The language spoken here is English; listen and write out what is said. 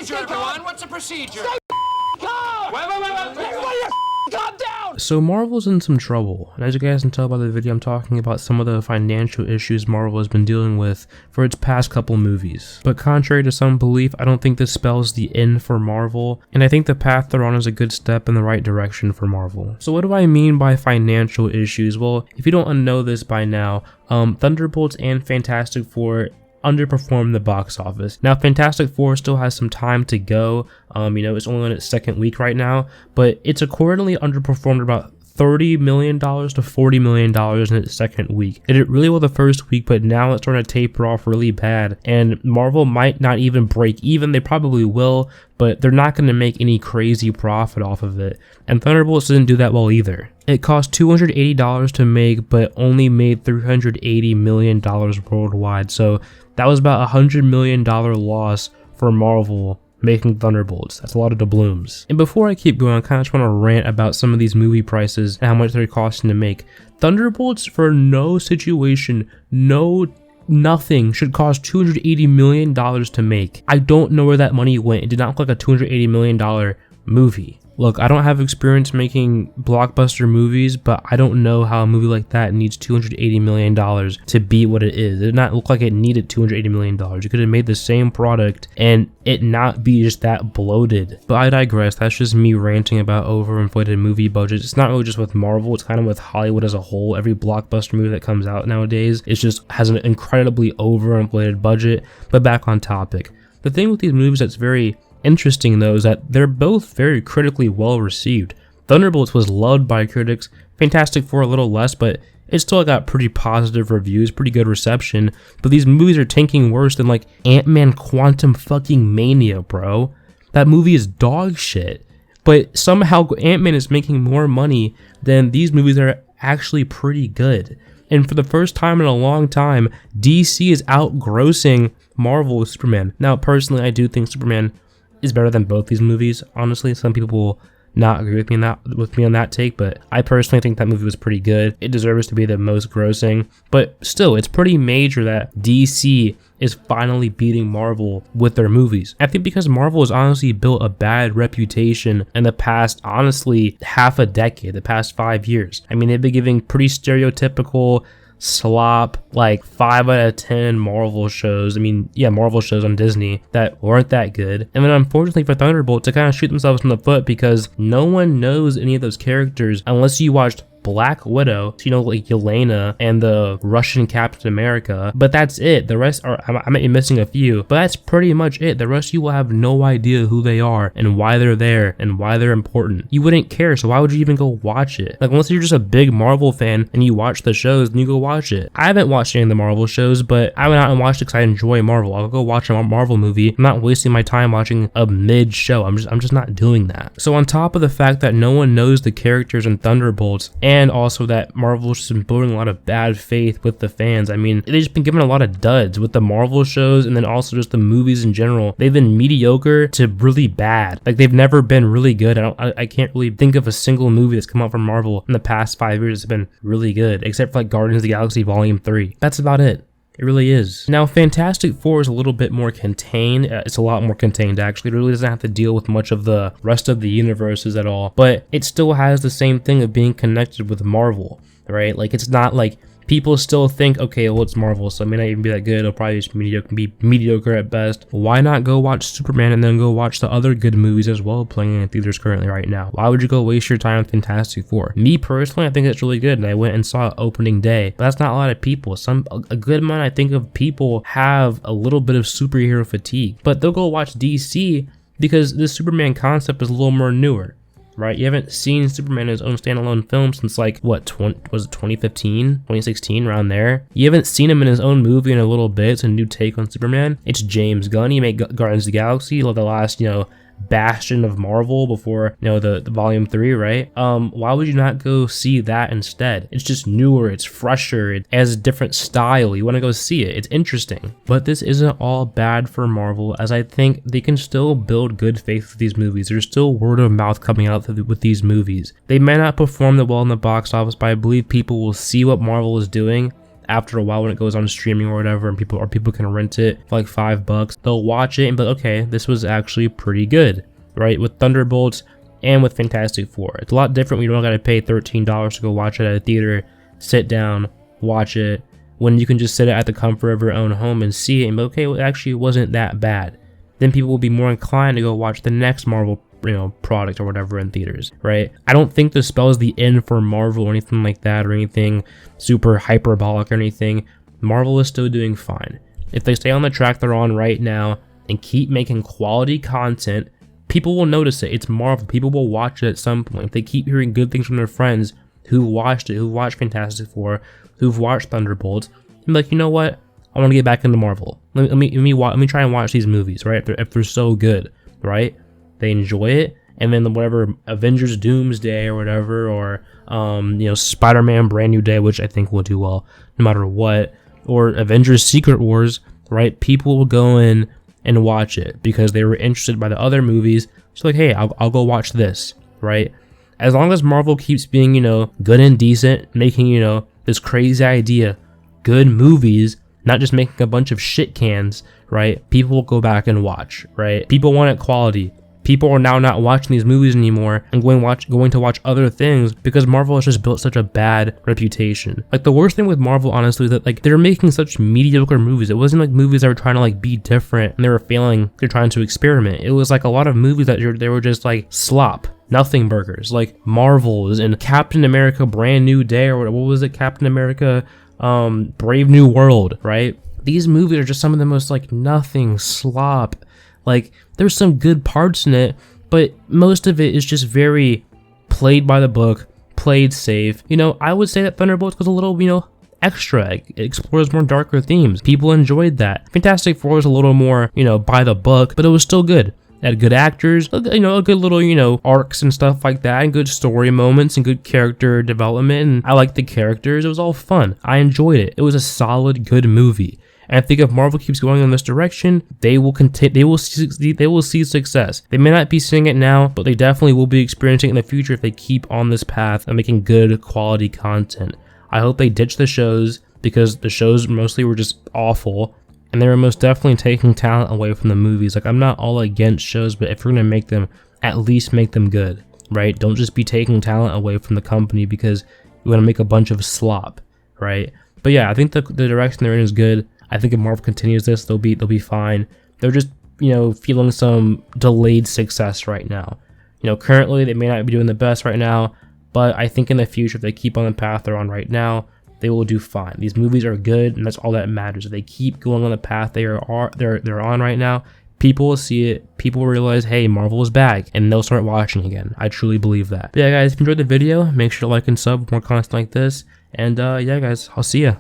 procedure, everyone? What's the procedure? Stay calm! Wait. Everybody calm down! So Marvel's in some trouble, and as you guys can tell by the video, I'm talking about some of the financial issues Marvel has been dealing with for its past couple movies. But contrary to some belief, I don't think this spells the end for Marvel, and I think the path they're on is a good step in the right direction for Marvel. So what do I mean by financial issues? Well, if you don't know this by now, Thunderbolts and Fantastic Four underperformed the box office. Now Fantastic Four still has some time to go, it's only on its second week right now, but it's accordingly underperformed about $30 million to $40 million in its second week. It did really well the first week, but now it's starting to taper off really bad, and Marvel might not even break even. They probably will, but they're not going to make any crazy profit off of it. And Thunderbolts didn't do that well either. It cost $280 to make, but only made $380 million worldwide, so that was about a $100 million loss for Marvel making Thunderbolts. That's a lot of doubloons. And before I keep going, I kind of just want to rant about some of these movie prices and how much they're costing to make. Thunderbolts, for no situation, nothing, should cost $280 million to make. I don't know where that money went. It did not look like a $280 million movie. Look, I don't have experience making blockbuster movies, but I don't know how a movie like that needs $280 million to be what it is. It did not look like it needed $280 million. You could have made the same product and it not be just that bloated. But I digress. That's just me ranting about overinflated movie budgets. It's not really just with Marvel, it's kind of with Hollywood as a whole. Every blockbuster movie that comes out nowadays, it just has an incredibly overinflated budget. But back on topic. The thing with these movies that's very interesting though is that they're both very critically well received. Thunderbolts was loved by critics, Fantastic Four a little less, but it still got pretty positive reviews, pretty good reception. But these movies are tanking worse than like Ant-Man Quantum fucking Mania, bro. That movie is dog shit. But somehow Ant-Man is making more money than these movies that are actually pretty good. And for the first time in a long time, DC is outgrossing Marvel with Superman. Now personally, I do think Superman is better than both these movies. Honestly, some people will not agree with me on that take, but I personally think that movie was pretty good. It deserves to be the most grossing, but still, it's pretty major that DC is finally beating Marvel with their movies. I think because Marvel has honestly built a bad reputation in the past, honestly, half a decade, the past 5 years. I mean, they've been giving pretty stereotypical slop, like 5 out of 10 Marvel shows. Marvel shows on Disney that weren't that good. And then unfortunately for Thunderbolt to kind of shoot themselves in the foot because no one knows any of those characters unless you watched Black Widow, like Yelena and the Russian Captain America, but that's it. The rest are, I might be missing a few, but that's pretty much it. The rest you will have no idea who they are and why they're there and why they're important. You wouldn't care, so why would you even go watch it? Like, unless you're just a big Marvel fan and you watch the shows, then you go watch it. I haven't watched any of the Marvel shows, but I went out and watched it because I enjoy Marvel. I'll go watch a Marvel movie. I'm not wasting my time watching a mid show. I'm just not doing that. So on top of the fact that no one knows the characters in Thunderbolts, and also that Marvel's just been building a lot of bad faith with the fans. I mean, they've just been given a lot of duds with the Marvel shows, and then also just the movies in general. They've been mediocre to really bad. Like, they've never been really good. I can't really think of a single movie that's come out from Marvel in the past 5 years that's been really good, except for like Guardians of the Galaxy Volume 3. That's about it. It really is. Now, Fantastic Four is a little bit more contained. It's a lot more contained, actually. It really doesn't have to deal with much of the rest of the universes at all. But it still has the same thing of being connected with Marvel, right? Like, it's not like people still think, okay, well, it's Marvel, so it may not even be that good. It'll probably just be mediocre at best. Why not go watch Superman and then go watch the other good movies as well playing in theaters currently right now? Why would you go waste your time on Fantastic Four? Me personally, I think it's really good, and I went and saw it opening day, but that's not a lot of people. A good amount, I think, of people have a little bit of superhero fatigue, but they'll go watch DC because this Superman concept is a little more newer. Right? You haven't seen Superman in his own standalone film since like, what, was it 2015, 2016, around there? You haven't seen him in his own movie in a little bit. It's a new take on Superman. It's James Gunn. He made Guardians of the Galaxy, like the last, bastion of Marvel before, the Volume 3, right? Why would you not go see that instead? It's just newer, it's fresher, it has a different style. You want to go see it. It's interesting. But this isn't all bad for Marvel, as I think they can still build good faith with these movies. There's still word of mouth coming out with these movies. They may not perform that well in the box office, but I believe people will see what Marvel is doing after a while when it goes on streaming or whatever, and people can rent it for like $5. They'll watch it and be like, okay, this was actually pretty good, right? With Thunderbolts and with Fantastic Four, it's a lot different when you don't gotta pay $13 to go watch it at a theater, sit down, watch it, when you can just sit at the comfort of your own home and see it and be like, okay, well, actually it wasn't that bad. Then people will be more inclined to go watch the next Marvel product or whatever in theaters, right? I don't think this spells the end for Marvel or anything like that, or anything super hyperbolic or anything. Marvel is still doing fine. If they stay on the track they're on right now and keep making quality content, people will notice it. It's Marvel. People will watch it at some point. If they keep hearing good things from their friends who watched it, who watched Fantastic Four, who've watched Thunderbolts, and be like, you know what? I want to get back into Marvel. Let me try and watch these movies, right? If they're so good, right? They enjoy it, and then whatever Avengers Doomsday or whatever, or Spider-Man Brand New Day, which I think will do well no matter what, or Avengers Secret Wars, right? People will go in and watch it because they were interested by the other movies. So like, hey, I'll go watch this, right? As long as Marvel keeps being, good and decent, making, this crazy idea, good movies, not just making a bunch of shit cans, right? People will go back and watch, right? People want it quality. People are now not watching these movies anymore and going to watch other things because Marvel has just built such a bad reputation. Like, the worst thing with Marvel, honestly, is that like they're making such mediocre movies. It wasn't like movies that were trying to like be different and they were failing. They're trying to experiment. It was like a lot of movies that they were just like slop, nothing burgers, like Marvels and Captain America Brand New Day, or what was it? Captain America Brave New World, right? These movies are just some of the most like nothing slop. Like, there's some good parts in it, but most of it is just very played by the book, played safe. I would say that Thunderbolts was a little, extra. It explores more darker themes. People enjoyed that. Fantastic Four was a little more, by the book, but it was still good. It had good actors, a good little, arcs and stuff like that, and good story moments and good character development. And I liked the characters. It was all fun. I enjoyed it. It was a solid, good movie. And I think if Marvel keeps going in this direction, they will continue. They will see success. They may not be seeing it now, but they definitely will be experiencing it in the future if they keep on this path of making good quality content. I hope they ditch the shows, because the shows mostly were just awful, and they were most definitely taking talent away from the movies. Like, I'm not all against shows, but if you're gonna make them, at least make them good, right? Don't just be taking talent away from the company because you want to make a bunch of slop, right? But yeah, I think the direction they're in is good. I think if Marvel continues this, they'll be fine. They're just, feeling some delayed success right now. Currently they may not be doing the best right now, but I think in the future, if they keep on the path they're on right now, they will do fine. These movies are good, and that's all that matters. If they keep going on the path they're on right now, people will see it. People will realize, hey, Marvel is back, and they'll start watching again. I truly believe that. But yeah, guys, if you enjoyed the video, make sure to like and sub for more content like this. And yeah, guys, I'll see ya.